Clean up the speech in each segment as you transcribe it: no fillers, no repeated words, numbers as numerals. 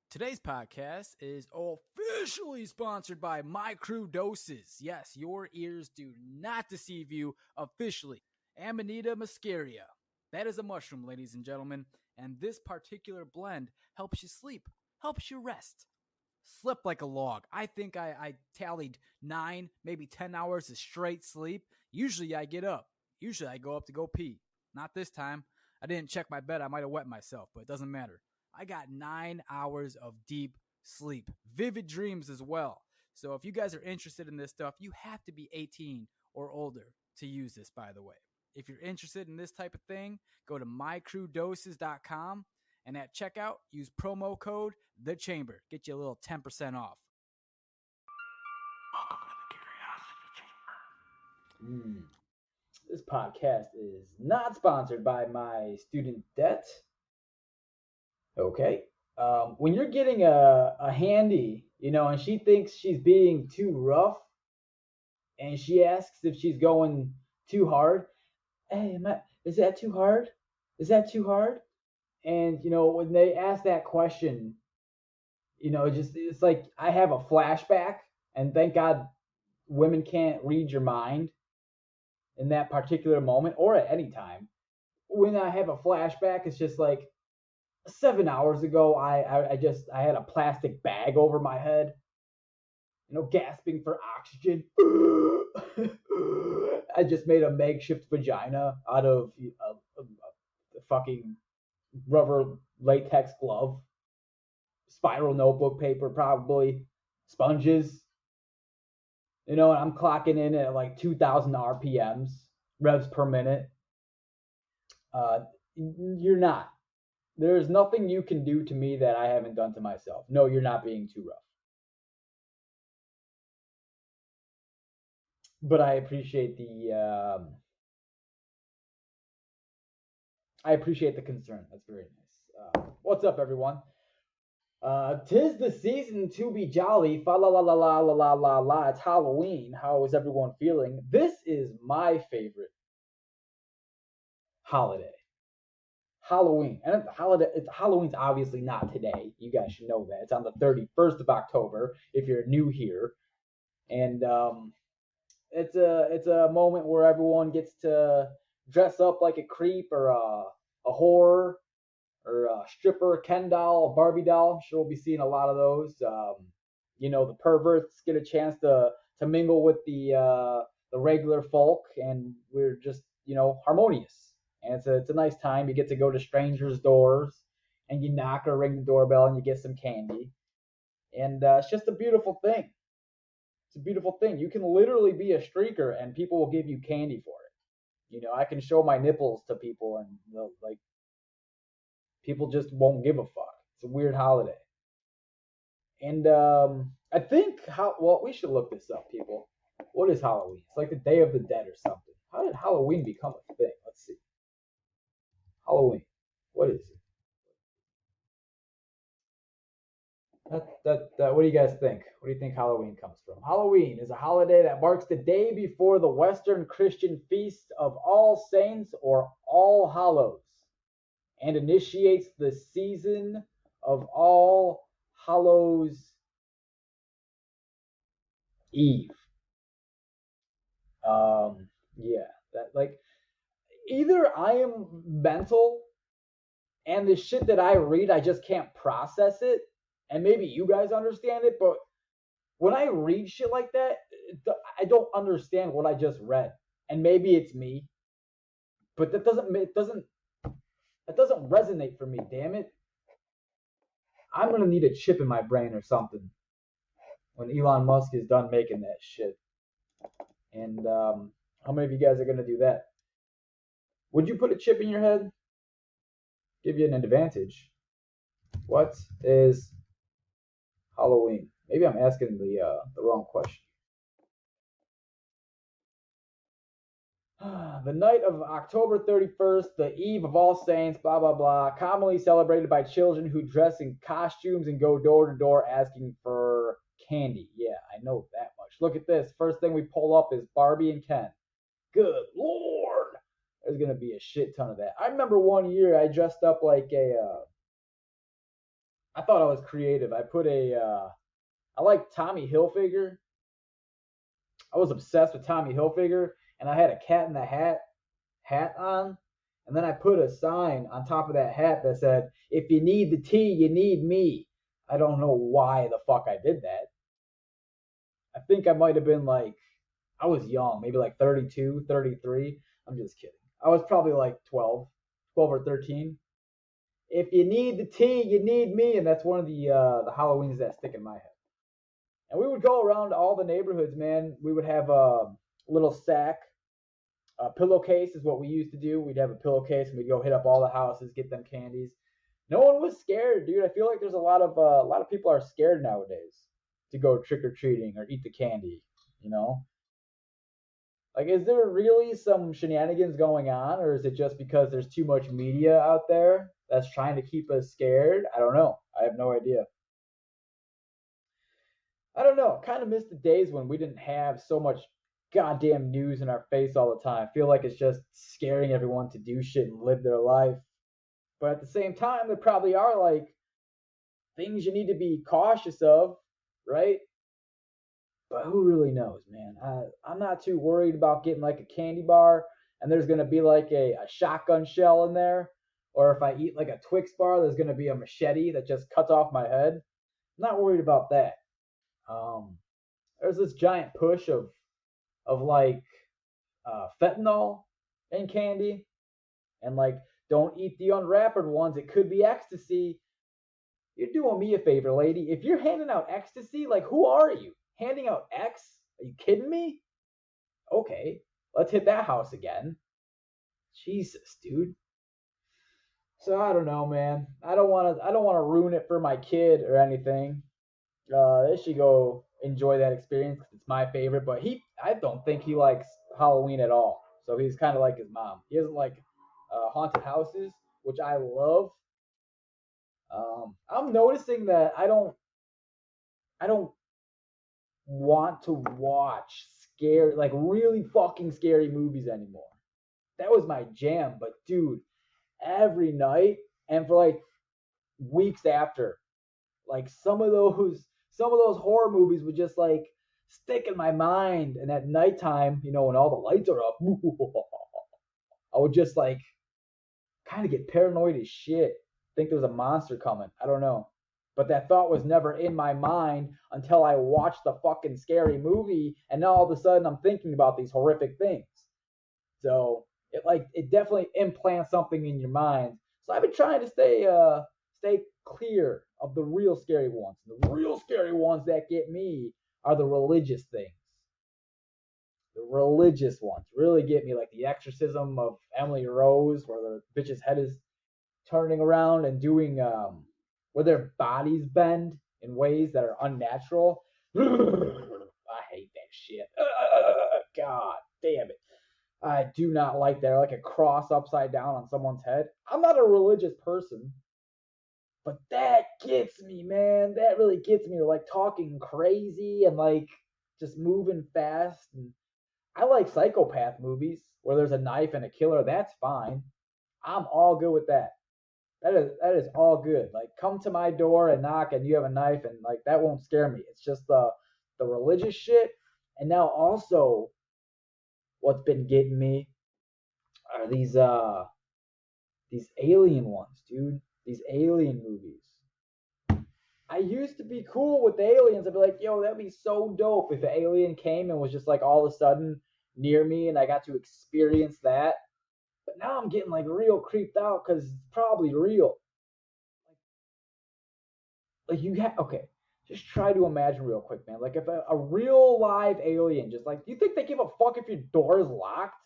Today's podcast is officially sponsored by My Crew Doses. Yes, your ears do not deceive you officially. Amanita muscaria. That is a mushroom, ladies and gentlemen, and this particular blend helps you sleep, helps you rest. Slept like a log. I think I tallied 9, maybe 10 hours of straight sleep. Usually I get up. Usually I go up to go pee. Not this time. I didn't check my bed. I might have wet myself, but it doesn't matter. I got 9 hours of deep sleep. Vivid dreams as well. So if you guys are interested in this stuff, you have to be 18 or older to use this, by the way. If you're interested in this type of thing, go to mycrewdoses.com and at checkout, use promo code THECHAMBER. Get you a little 10% off. Welcome to the Curiosity Chamber. This podcast is not sponsored by my student debt. Okay. When you're getting a handy, and she thinks she's being too rough, and she asks if she's going too hard. Hey, is that too hard? Is that too hard? And when they ask that question, it's like I have a flashback, and thank God women can't read your mind in that particular moment or at any time. When I have a flashback, it's just like 7 hours ago, I had a plastic bag over my head, gasping for oxygen. I just made a makeshift vagina out of a fucking rubber latex glove, spiral notebook paper, probably sponges. And I'm clocking in at like 2,000 RPMs, revs per minute. You're not. There's nothing you can do to me that I haven't done to myself. No, you're not being too rough. But I appreciate the concern. That's very nice. What's up, everyone? 'Tis the season to be jolly. Fa la la la la la la la la. It's Halloween. How is everyone feeling? This is my favorite holiday. Halloween. And Halloween's obviously not today. You guys should know that. It's on the 31st of October if you're new here. And it's a moment where everyone gets to dress up like a creep or a whore or a stripper, a Ken doll, a Barbie doll. I'm sure we'll be seeing a lot of those. The perverts get a chance to mingle with the regular folk, and we're just harmonious. And it's a nice time. You get to go to strangers' doors, and you knock or ring the doorbell, and you get some candy, and it's just a beautiful thing. It's a beautiful thing. You can literally be a streaker, and people will give you candy for it. I can show my nipples to people, and people just won't give a fuck. It's a weird holiday. And I think we should look this up, people. What is Halloween? It's like the Day of the Dead or something. How did Halloween become a thing? Let's see. Halloween. What is it? What do you guys think? Where do you think Halloween comes from? Halloween is a holiday that marks the day before the Western Christian feast of All Saints or All Hallows, and initiates the season of All Hallows Eve. Yeah, that either I am mental and the shit that I read, I just can't process it, and maybe you guys understand it, but when I read shit like that, I don't understand what I just read, and maybe it's me, but that doesn't resonate for me. Damn it! I'm gonna need a chip in my brain or something when Elon Musk is done making that shit. And how many of you guys are gonna do that? Would you put a chip in your head? Give you an advantage. What is Halloween? Maybe I'm asking the wrong question. The night of October 31st, the eve of All Saints, blah, blah, blah, commonly celebrated by children who dress in costumes and go door to door asking for candy. Yeah, I know that much. Look at this. First thing we pull up is Barbie and Ken. Good Lord. There's going to be a shit ton of that. I remember one year I dressed up like I thought I was creative. I put I like Tommy Hilfiger. I was obsessed with Tommy Hilfiger, and I had a Cat in the hat on, and then I put a sign on top of that hat that said, "If you need the tea, you need me." I don't know why the fuck I did that. I think I might have been like, I was young, maybe like 32, 33. I'm just kidding. I was probably like 12 or 13. If you need the tea, you need me, and that's one of the Halloweens that stick in my head. And we would go around to all the neighborhoods, man. We would have a little sack. A pillowcase is what we used to do. We'd have a pillowcase and we'd go hit up all the houses, get them candies. No one was scared, dude. I feel like there's a lot of people are scared nowadays to go trick or treating or eat the candy. You know, like, is there really some shenanigans going on, or is it just because there's too much media out there that's trying to keep us scared? I don't know. I have no idea. I don't know. Kind of miss the days when we didn't have so much goddamn news in our face all the time. I feel like it's just scaring everyone to do shit and live their life. But at the same time, there probably are like things you need to be cautious of, right? But who really knows, man? I'm not too worried about getting like a candy bar and there's going to be like a shotgun shell in there. Or if I eat like a Twix bar, there's going to be a machete that just cuts off my head. I'm not worried about that. Um, there's this giant push of like fentanyl in candy, and like, don't eat the unwrapped ones. It could be ecstasy. You're doing me a favor, lady. If you're handing out ecstasy, like, who are you? Handing out X? Are you kidding me? Okay, let's hit that house again. Jesus, dude. So I don't know, man. I don't want to ruin it for my kid or anything. They should go enjoy that experience because it's my favorite. But I don't think he likes Halloween at all. So he's kind of like his mom. He doesn't like haunted houses, which I love. I'm noticing that I don't want to watch scary, like really fucking scary movies anymore. That was my jam, but dude, every night and for like weeks after, like some of those horror movies would just like stick in my mind. And at nighttime, when all the lights are up, I would just like kind of get paranoid as shit. Think there's a monster coming. I don't know. But that thought was never in my mind until I watched the fucking scary movie, and now all of a sudden I'm thinking about these horrific things. So it definitely implants something in your mind. So I've been trying to stay clear of the real scary ones. The real scary ones that get me are the religious things. The religious ones really get me, like the exorcism of Emily Rose, where the bitch's head is turning around and doing where their bodies bend in ways that are unnatural. I hate that shit. God damn it. I do not like that. Like a cross upside down on someone's head. I'm not a religious person, but that gets me, man. That really gets me. Like talking crazy and like just moving fast. And I like psychopath movies where there's a knife and a killer. That's fine. I'm all good with that. That is all good. Like, come to my door and knock and you have a knife, and like that won't scare me. It's just the religious shit. And now also what's been getting me are these alien ones, dude. These alien movies. I used to be cool with aliens. I'd be like, yo, that'd be so dope if an alien came and was just like all of a sudden near me and I got to experience that. But now I'm getting like real creeped out because it's probably real. Like, you have, okay, just try to imagine real quick, man. Like, if a real live alien just like, do you think they give a fuck if your door is locked?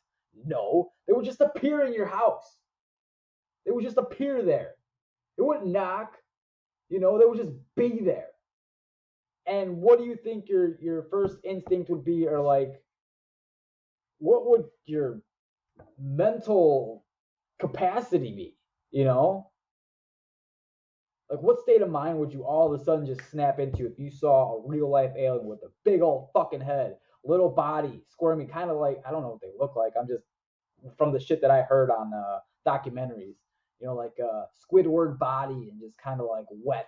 No, they would just appear in your house. They would just appear there. They wouldn't knock. They would just be there. And what do you think your first instinct would be, or like, what would your mental capacity be? You know, like, what state of mind would you all of a sudden just snap into if you saw a real life alien with a big old fucking head, little body, squirming, kind of like, I don't know what they look like. I'm just from the shit that I heard on documentaries. Like Squidward body and just kind of like wet.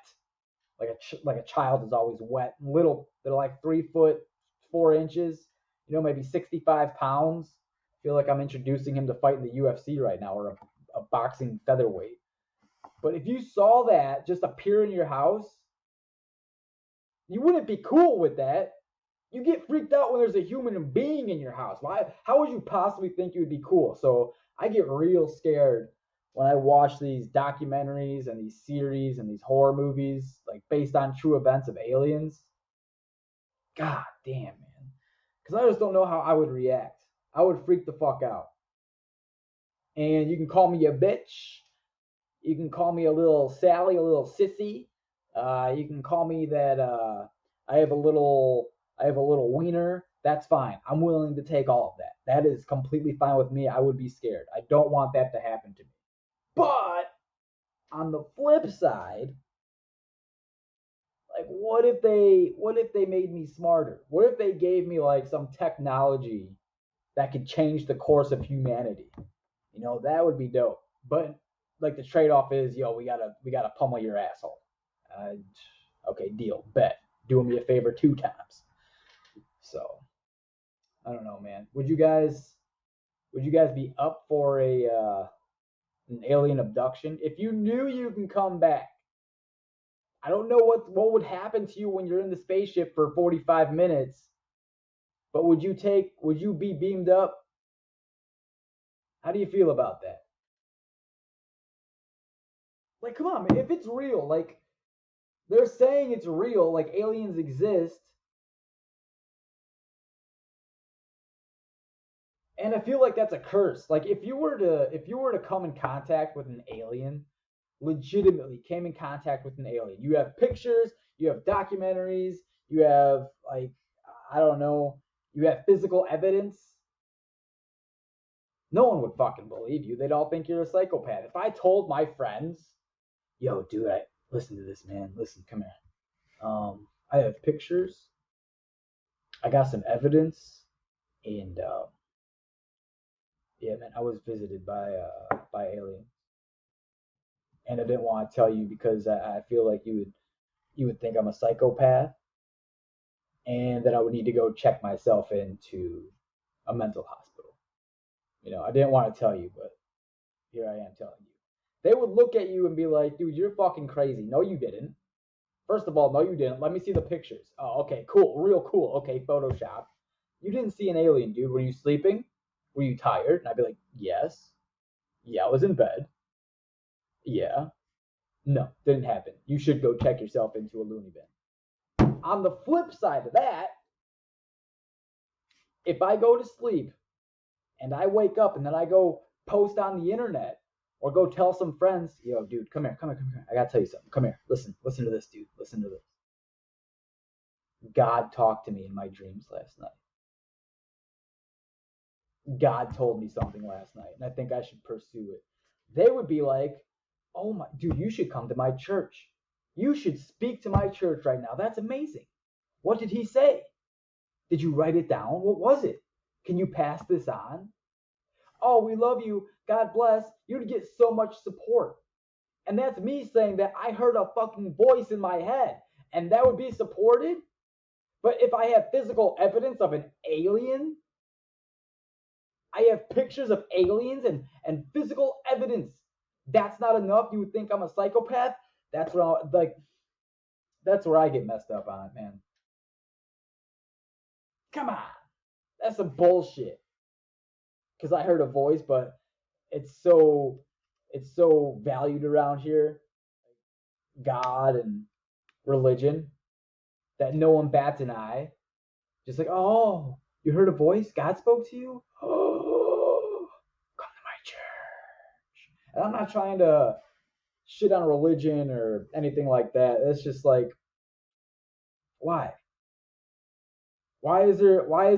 like a child is always wet. Little, they're like 3 foot 4 inches, maybe 65 pounds. I feel like I'm introducing him to fight in the UFC right now, or a boxing featherweight. But if you saw that just appear in your house, you wouldn't be cool with that. You get freaked out when there's a human being in your house. Why? How would you possibly think you would be cool? So I get real scared when I watch these documentaries and these series and these horror movies, like based on true events of aliens. God damn, man. Because I just don't know how I would react. I would freak the fuck out. And you can call me a bitch. You can call me a little Sally, a little sissy. You can call me that I have a little wiener. That's fine. I'm willing to take all of that. That is completely fine with me. I would be scared. I don't want that to happen to me. But on the flip side, like what if they made me smarter? What if they gave me like some technology that could change the course of humanity? That would be dope. But like the trade off is, we gotta pummel your asshole. Okay, deal, bet. Doing me a favor 2 times. So I don't know, man. Would you guys be up for an alien abduction? If you knew you can come back, I don't know what would happen to you when you're in the spaceship for 45 minutes, but would you be beamed up? How do you feel about that? Like, come on, man. If it's real, like they're saying it's real, like aliens exist, and I feel like that's a curse. Like if you were to come in contact with an alien, legitimately came in contact with an alien. You have pictures, you have documentaries, you have like I don't know, you have physical evidence. No one would fucking believe you. They'd all think you're a psychopath. If I told my friends, "Yo, dude, listen to this, man. Listen, come here. I have pictures. I got some evidence, and yeah, man, I was visited by aliens, and I didn't want to tell you because I feel like you would think I'm a psychopath, and that I would need to go check myself into a mental hospital. I didn't want to tell you, but here I am telling you. They would look at you and be like, dude, you're fucking crazy. No, you didn't. First of all, no, you didn't. Let me see the pictures. Oh, okay, cool, real cool. Okay, Photoshop. You didn't see an alien, dude. Were you sleeping? Were you tired? And I'd be like, yes. Yeah, I was in bed. Yeah. No, didn't happen. You should go check yourself into a loony bin. On the flip side of that, if I go to sleep and I wake up and then I go post on the internet or go tell some friends, yo, dude, come here, come here, come here. I gotta tell you something. Come here. Listen to this, dude. Listen to this. God talked to me in my dreams last night. God told me something last night, and I think I should pursue it. They would be like, oh my, dude, you should come to my church. You should speak to my church right now. That's amazing. What did he say? Did you write it down? What was it? Can you pass this on? Oh, we love you. God bless. You'd get so much support. And that's me saying that I heard a fucking voice in my head, and that would be supported. But if I have physical evidence of an alien, I have pictures of aliens and physical evidence. That's not enough. You would think I'm a psychopath. That's where that's where I get messed up on it, man. Come on, that's some bullshit. Because I heard a voice, but it's so valued around here, God and religion, that no one bats an eye. Just like, oh, you heard a voice? God spoke to you? Oh, come to my church. And I'm not trying to shit on religion or anything like that. It's just like, why? Why is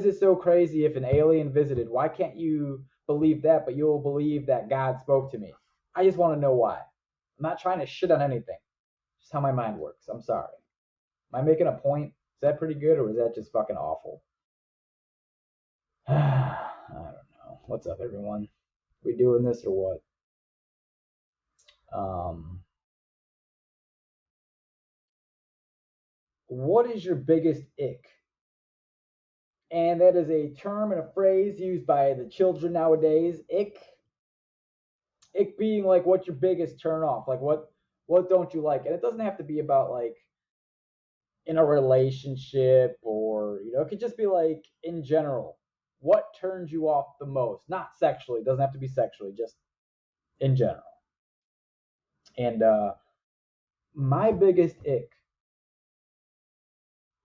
it so crazy if an alien visited? Why can't you believe that, but you'll believe that God spoke to me? I just want to know why. I'm not trying to shit on anything. Just how my mind works. I'm sorry. Am I making a point? Is that pretty good, or is that just fucking awful? I don't know. What's up, everyone? We doing this or what? Um, what is your biggest ick? And that is a term and a phrase used by the children nowadays. Ick being like what's your biggest turn off? Like what don't you like? And it doesn't have to be about like in a relationship, or it could just be like in general. What turns you off the most? Not sexually, it doesn't have to be sexually, just in general. And my biggest ick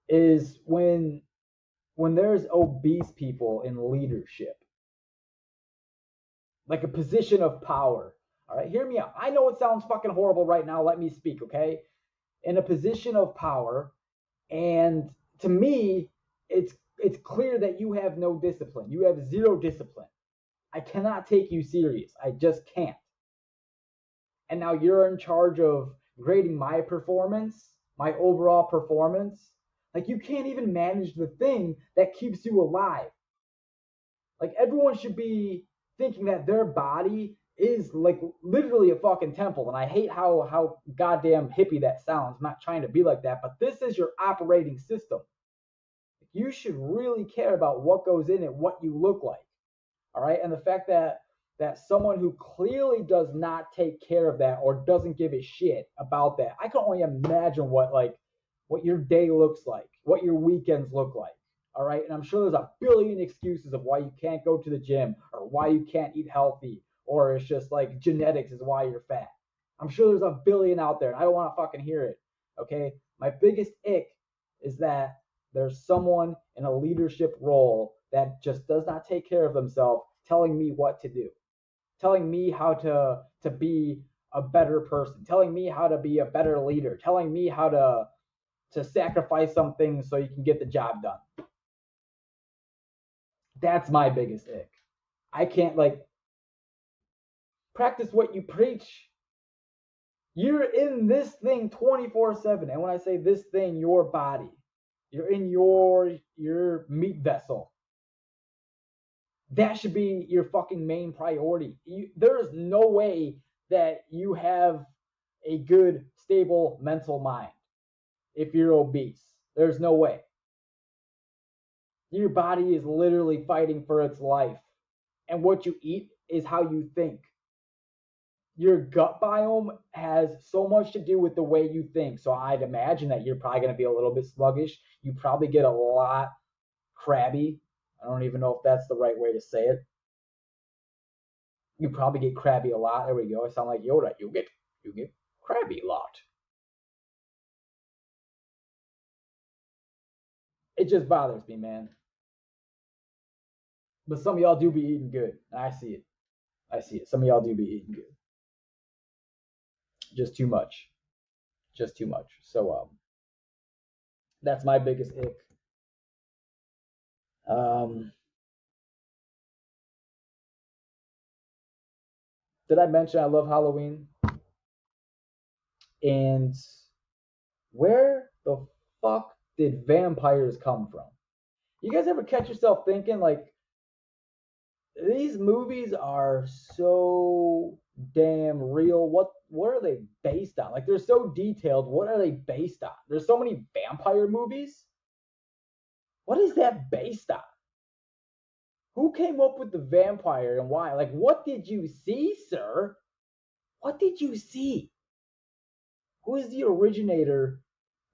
is when there's obese people in leadership, like a position of power. All right, hear me out. I know it sounds fucking horrible right now. Let me speak, okay? In a position of power, and to me, it's clear that you have no discipline. You have zero discipline. I cannot take you serious. I just can't. And now you're in charge of grading my performance, my overall performance. Like you can't even manage the thing that keeps you alive. Like everyone should be thinking that their body is like literally a fucking temple. And I hate how goddamn hippie that sounds. I'm not trying to be like that, but this is your operating system. You should really care about what goes in it, what you look like. All right. And the fact that someone who clearly does not take care of that or doesn't give a shit about that, I can only imagine what your day looks like, what your weekends look like. All right. And I'm sure there's a billion excuses of why you can't go to the gym or why you can't eat healthy, or it's just like genetics is why you're fat. I'm sure there's a billion out there, and I don't want to fucking hear it. Okay. My biggest ick is that there's someone in a leadership role that just does not take care of themselves telling me what to do, telling me how to be a better person, telling me how to be a better leader, telling me how to sacrifice some things so you can get the job done. That's my biggest ick. I can't like practice what you preach. You're in this thing 24/7. And when I say this thing, your body, you're in your meat vessel. That should be your fucking main priority. There is no way that you have a good, stable mental mind if you're obese. There's no way. Your body is literally fighting for its life. And what you eat is how you think. Your gut biome has so much to do with the way you think. So I'd imagine that you're probably going to be a little bit sluggish. You probably get a lot crabby. I don't even know if that's the right way to say it. You probably get crabby a lot. There we go. I sound like Yoda. You get crabby a lot. It just bothers me, man. But some of y'all do be eating good. I see it. I see it. Some of y'all do be eating good. Just too much. Just too much. So that's my biggest ick. Did I mention I love Halloween? And where the fuck did vampires come from? You guys ever catch yourself thinking like these movies are so damn real? What are they based on? Like they're so detailed. What are they based on? There's so many vampire movies. What is that based on? Who came up with the vampire and why? Like what did you see, sir? What did you see? Who is the originator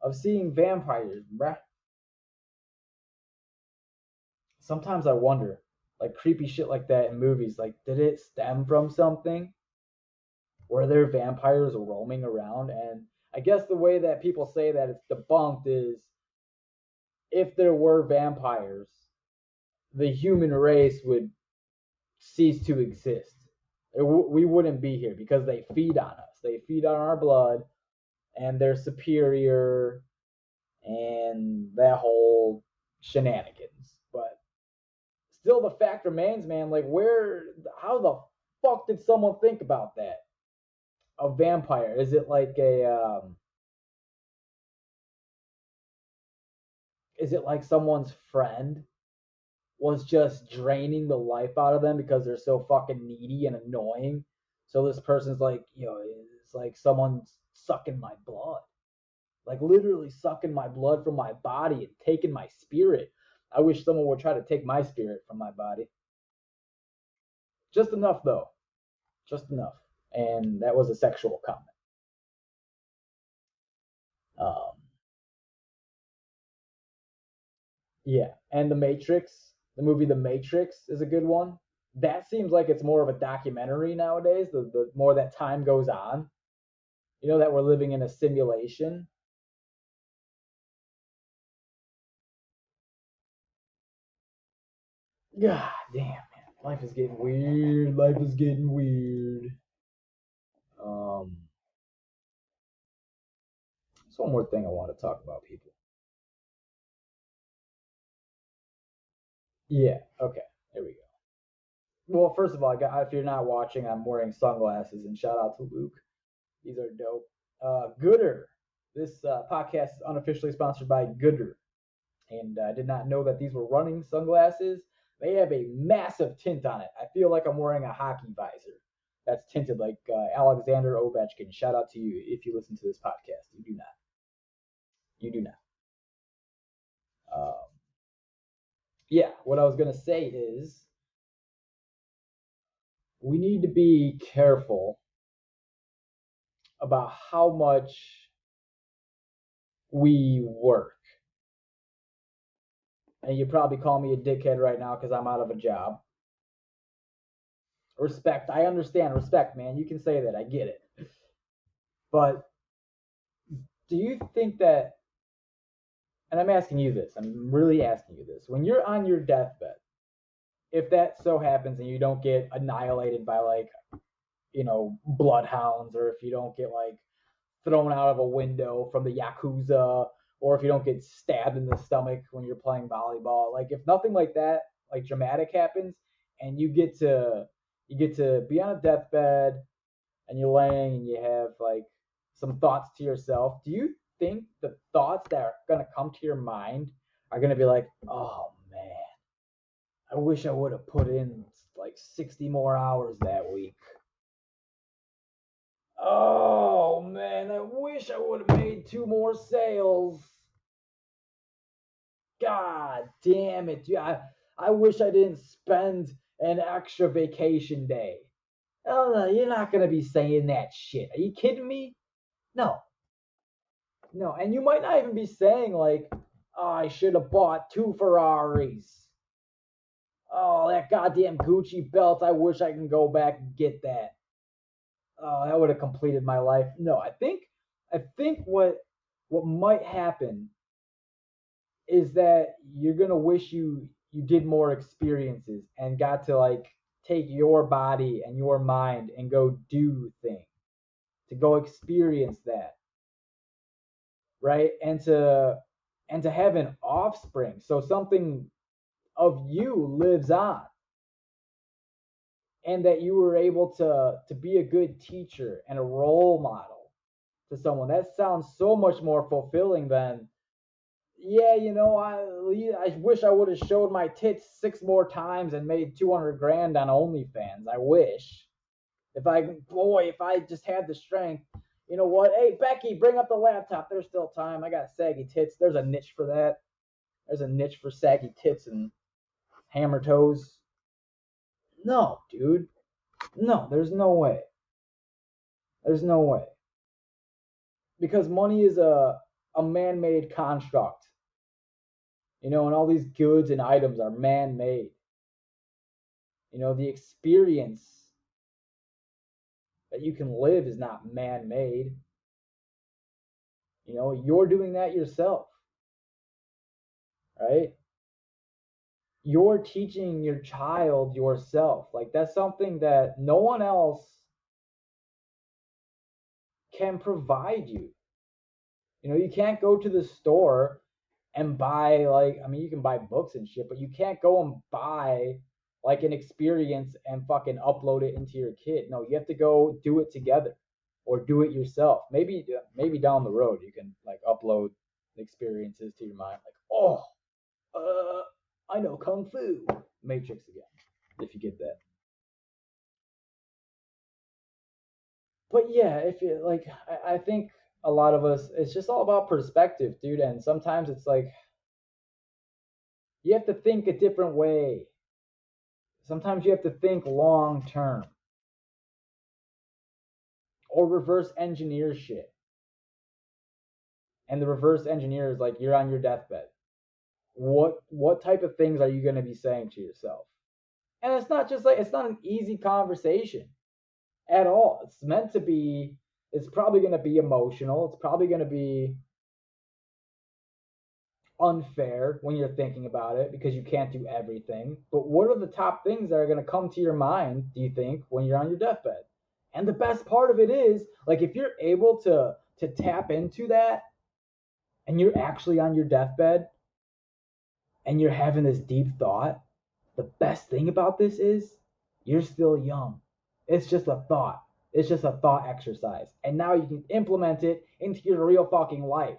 of seeing vampires, bruh? Sometimes I wonder, like creepy shit like that in movies, like did it stem from something? Were there vampires roaming around? And I guess the way that people say that it's debunked is if there were vampires, the human race would cease to exist. We wouldn't be here because they feed on us. They feed on our blood, and they're superior, and that whole shenanigans. But still, the fact remains, man. Like, how the fuck did someone think about that? A vampire? Is it like is it like someone's friend was just draining the life out of them because they're so fucking needy and annoying? So this person's like, it's like someone's sucking my blood. like literally sucking my blood from my body and taking my spirit. I wish someone would try to take my spirit from my body. Just enough, though. Just enough. And that was a sexual comment. Um, yeah. And The Matrix, the movie The Matrix is a good one. That seems like it's more of a documentary nowadays, the more that time goes on. You know, that we're living in a simulation. God damn, man. Life is getting weird. Life is getting weird. Um, there's one more thing I want to talk about, people. Yeah, okay. Here we go. Well, first of all, if you're not watching, I'm wearing sunglasses, and shout out to Luke. These are dope. Gooder. This podcast is unofficially sponsored by Gooder. And I did not know that these were running sunglasses. They have a massive tint on it. I feel like I'm wearing a hockey visor that's tinted like Alexander Ovechkin. Shout out to you if you listen to this podcast. You do not. You do not. Um, yeah, what I was going to say is we need to be careful about how much we work. And you probably call me a dickhead right now because I'm out of a job. Respect. I understand. Respect, man. You can say that. I get it. But do you think that, and I'm asking you this, I'm really asking you this, when you're on your deathbed, if that so happens and you don't get annihilated by like, bloodhounds, or if you don't get like thrown out of a window from the Yakuza, or if you don't get stabbed in the stomach when you're playing volleyball, like if nothing like that, like dramatic happens, and you get to be on a deathbed and you're laying and you have like some thoughts to yourself, do you think the thoughts that are going to come to your mind are going to be like, oh man, I wish I would have put in like 60 more hours that week? Oh man, I wish I would have made 2 more sales. God damn it. Yeah, I wish I didn't spend an extra vacation day. Oh no, you're not going to be saying that shit. Are you kidding me? No. No, and you might not even be saying like, oh, I should have bought 2 Ferraris. Oh, that goddamn Gucci belt. I wish I can go back and get that. Oh, that would have completed my life. No, I think what might happen is that you're gonna wish you did more experiences and got to like take your body and your mind and go do things, to go experience that, right? And to have an offspring, so something of you lives on, and that you were able to be a good teacher and a role model to someone. That sounds so much more fulfilling than, yeah, I wish I would have showed my tits 6 more times and made 200 grand on OnlyFans. I wish. If I just had the strength. You know what? Hey, Becky, bring up the laptop. There's still time. I got saggy tits. There's a niche for that. There's a niche for saggy tits and hammer toes. No, dude. No, there's no way. There's no way. Because money is a man-made construct. And all these goods and items are man-made. The experience that you can live is not man-made. You're doing that yourself, right? You're teaching your child yourself. Like, that's something that no one else can provide you. You can't go to the store and buy, like, I mean, you can buy books and shit, but you can't go and buy like an experience and fucking upload it into your kid. No, you have to go do it together or do it yourself. Maybe down the road you can like upload experiences to your mind, like, oh, I know kung fu. Matrix again, if you get that. But yeah, if you like, I think a lot of us, it's just all about perspective, dude. And sometimes it's like you have to think a different way. Sometimes you have to think long term or reverse engineer shit. And the reverse engineer is like you're on your deathbed. What type of things are you going to be saying to yourself? And it's not just like, it's not an easy conversation at all. It's meant to be, it's probably going to be emotional. It's probably going to be unfair when you're thinking about it because you can't do everything. But what are the top things that are going to come to your mind, do you think, when you're on your deathbed? And the best part of it is, like, if you're able to tap into that and you're actually on your deathbed and you're having this deep thought, the best thing about this is you're still young. It's just a thought. It's just a thought exercise. And now you can implement it into your real fucking life.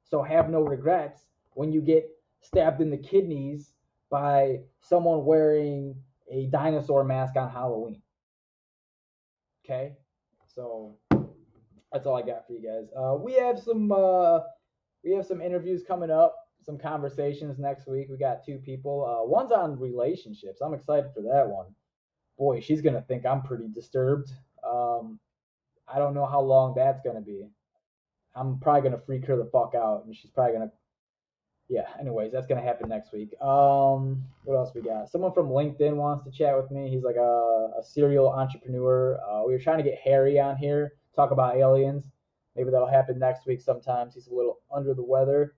So have no regrets when you get stabbed in the kidneys by someone wearing a dinosaur mask on Halloween. Okay? So that's all I got for you guys. We have some interviews coming up, some conversations next week. We got 2 people. One's on relationships. I'm excited for that one. Boy, she's gonna think I'm pretty disturbed. I don't know how long that's gonna be. I'm probably gonna freak her the fuck out, and she's probably gonna. Yeah. Anyways, that's gonna happen next week. What else we got? Someone from LinkedIn wants to chat with me. He's like a serial entrepreneur. We were trying to get Harry on here, talk about aliens. Maybe that'll happen next week sometimes. He's a little under the weather.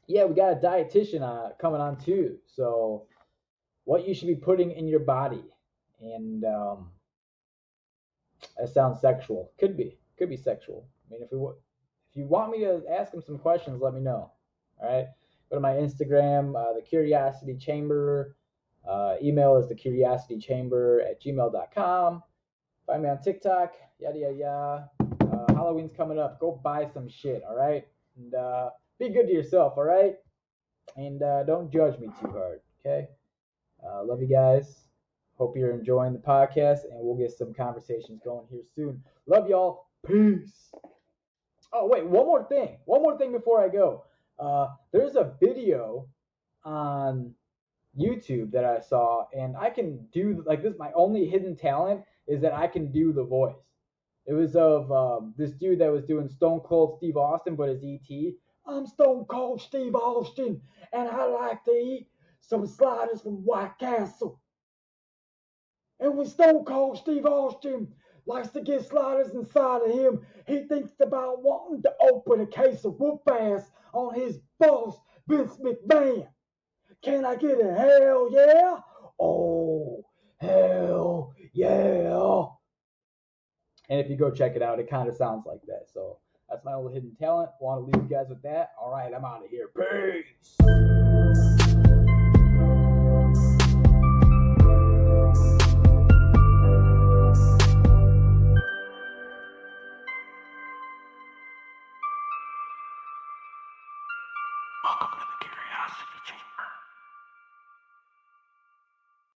Yeah, we got a dietitian coming on too. So, what you should be putting in your body, and that sounds sexual. Could be sexual. I mean, if you want me to ask him some questions, let me know. All right, go to my Instagram, the Curiosity Chamber. Email is thecuriositychamber@gmail.com. Find me on TikTok. Yada yada yada. Halloween's coming up. Go buy some shit. All right, and be good to yourself. All right, and don't judge me too hard. Okay. Love you guys. Hope you're enjoying the podcast, and we'll get some conversations going here soon. Love y'all. Peace. Oh, wait, one more thing. One more thing before I go. There's a video on YouTube that I saw, and I can do, like, this. My only hidden talent is that I can do the voice. It was of this dude that was doing Stone Cold Steve Austin, but as E.T. I'm Stone Cold Steve Austin, and I like to eat some sliders from White Castle. And when Stone Cold Steve Austin likes to get sliders inside of him, he thinks about wanting to open a case of whoop ass on his boss, Vince McMahon. Can I get a hell yeah? Oh, hell yeah. And if you go check it out, it kind of sounds like that. So that's my only hidden talent. Want to leave you guys with that? All right, I'm out of here. Peace. Welcome to the Curiosity Chamber.